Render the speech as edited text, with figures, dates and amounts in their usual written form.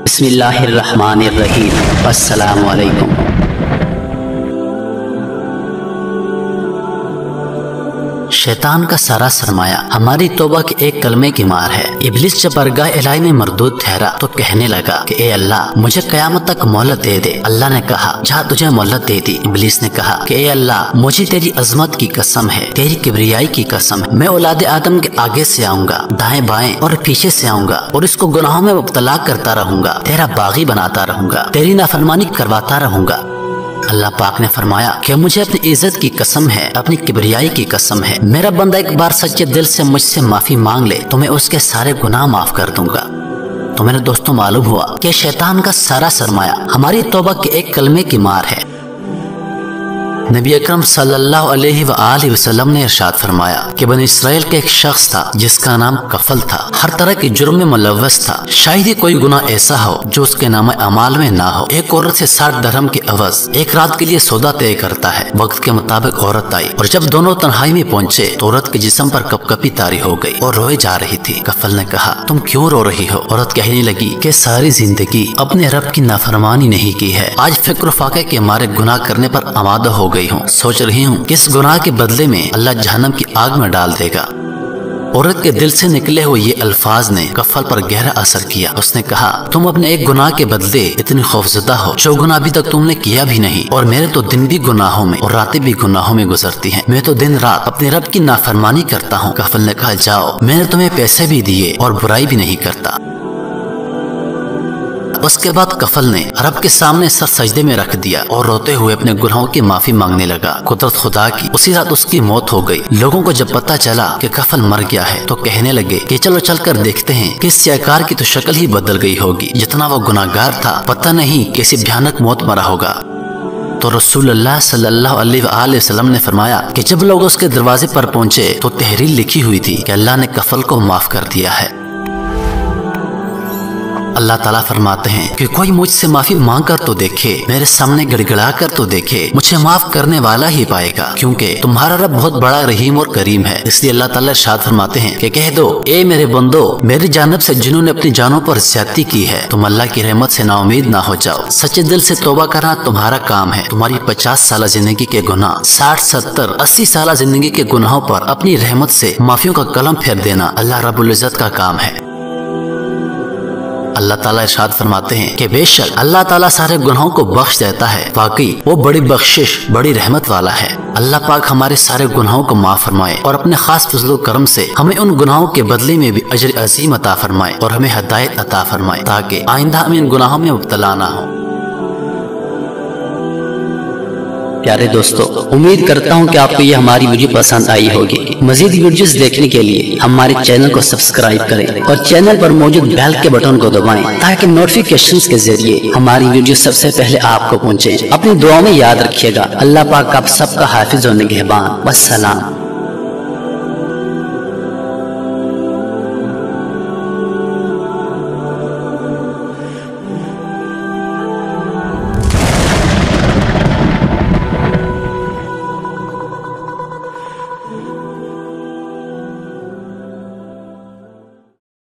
बिस्मिल्लाहिर्रहमानिर्रहीम। अस्सलामु अलैकुम। शैतान का सारा सरमाया हमारी तौबा के एक कलमे की मार है। इब्लिस जब बरगाह इलाही में मरदूद ठहरा तो कहने लगा कि ए अल्लाह, मुझे क़यामत तक मोहलत दे दे। अल्लाह ने कहा, जा तुझे मोहलत दे दी। इब्लिस ने कहा कि ए अल्लाह, मुझे तेरी अजमत की कसम है, तेरी किबरियाई की कसम है, मैं औलाद आदम के आगे से आऊंगा, दाएं बाएं और पीछे से आऊंगा और इसको गुनाहों में मुब्तला करता रहूंगा, तेरा बागी बनाता रहूंगा, तेरी नाफरमानी करवाता रहूंगा। अल्लाह पाक ने फरमाया कि मुझे अपनी इज्जत की कसम है, अपनी किबरियाई की कसम है, मेरा बंदा एक बार सच्चे दिल से मुझसे माफी मांग ले तो मैं उसके सारे गुनाह माफ कर दूंगा। तो मेरे दोस्तों, मालूम हुआ कि शैतान का सारा सरमाया हमारी तौबा के एक कलमे की मार है। नबी अकरम सल्लल्लाहु अलैहि वआलिहि वसल्लम ने इरशाद फरमाया कि बनी इसराइल का एक शख्स था जिसका नाम कफल था, हर तरह के जुर्म में मुलव्वस था। शायद ही कोई गुनाह ऐसा हो जो उसके नाम अमाल में ना हो। एक औरत से 60 दरहम के अवज एक रात के लिए सौदा तय करता है। वक्त के मुताबिक औरत आई और जब दोनों तन्हाई में पहुंचे तो औरत के जिस्म पर कपकपी तारी हो गई और रोए जा रही थी। कफल ने कहा, तुम क्यों रो रही हो? औरत कहने लगी कि सारी जिंदगी अपने रब की नाफरमानी नहीं की है, आज फिक्र फाके के मारे गुनाह करने पर आमादा हो गई हूँ। सोच रही हूँ कि इस गुनाह के बदले में अल्लाह जहन्नम की आग में डाल देगा। औरत के दिल से निकले हुए ये अल्फाज ने कफल पर गहरा असर किया। उसने कहा, तुम अपने एक गुनाह के बदले इतनी खौफजदा हो जो गुनाह अभी तक तुमने किया भी नहीं, और मेरे तो दिन भी गुनाहों में और रातें भी गुनाहों में गुजरती हैं। मैं तो दिन रात अपने रब की नाफरमानी करता हूँ। कफल ने कहा, जाओ, मैंने तुम्हें पैसे भी दिए और बुराई भी नहीं करता। उसके बाद कफल ने रब के सामने सर सजदे में रख दिया और रोते हुए अपने गुनाहों की माफी मांगने लगा। कुदरत खुदा की, उसी रात उसकी मौत हो गई। लोगों को जब पता चला कि कफल मर गया है तो कहने लगे कि चलो चलकर देखते हैं कि इस सियाकार की तो शक्ल ही बदल गई होगी। जितना वो गुनाहगार था, पता नहीं कैसी भयानक मौत मरा होगा। तो रसूलुल्लाह सल्लल्लाहु अलैहि वसल्लम ने फरमाया कि जब लोग उसके दरवाजे पर पहुंचे तो तहरीर लिखी हुई थी कि अल्लाह ने कफल को माफ कर दिया है। अल्लाह ताला फरमाते हैं कि कोई मुझसे माफी मांग कर तो देखे, मेरे सामने गिड़गिड़ा कर तो देखे, मुझे माफ करने वाला ही पाएगा, क्योंकि तुम्हारा रब बहुत बड़ा रहीम और करीम है। इसलिए अल्लाह ताला इरशाद फरमाते हैं कि कह दो, ए मेरे बंदो, मेरी जानब से जिन्होंने अपनी जानों पर ज्यादती की है, तुम अल्लाह की रहमत से नाउमीद ना हो जाओ। सच्चे दिल से तौबा करना तुम्हारा काम है। तुम्हारी 50 साल जिंदगी के गुनाह 60, 70, 80 साल जिंदगी के गुनाहों पर अपनी रहमत से माफियों का कलम फेर देना अल्लाह रब्बुल इज्जत का काम है। अल्लाह ताला इरशाद फरमाते हैं कि बेशक अल्लाह ताला सारे गुनाहों को बख्श देता है, वाकई वो बड़ी बख्शिश, बड़ी रहमत वाला है। अल्लाह पाक हमारे सारे गुनाहों को माफ फरमाए और अपने खास फजलो करम से हमें उन गुनाहों के बदले में भी अजर अजीम अता फरमाए और हमें हदायत अता फरमाए, ताकि आइंदा हम इन गुनाहों में मुब्तला ना हो। प्यारे दोस्तों, उम्मीद करता हूँ कि आपको ये हमारी वीडियो पसंद आई होगी। मजीद वीडियोस देखने के लिए हमारे चैनल को सब्सक्राइब करें और चैनल पर मौजूद बेल के बटन को दबाएं, ताकि नोटिफिकेशंस के जरिए हमारी वीडियो सबसे पहले आपको पहुँचे। अपनी दुआ में याद रखिएगा। अल्लाह पाक आप सबका हाफिज और निगहबान। वस्सलाम।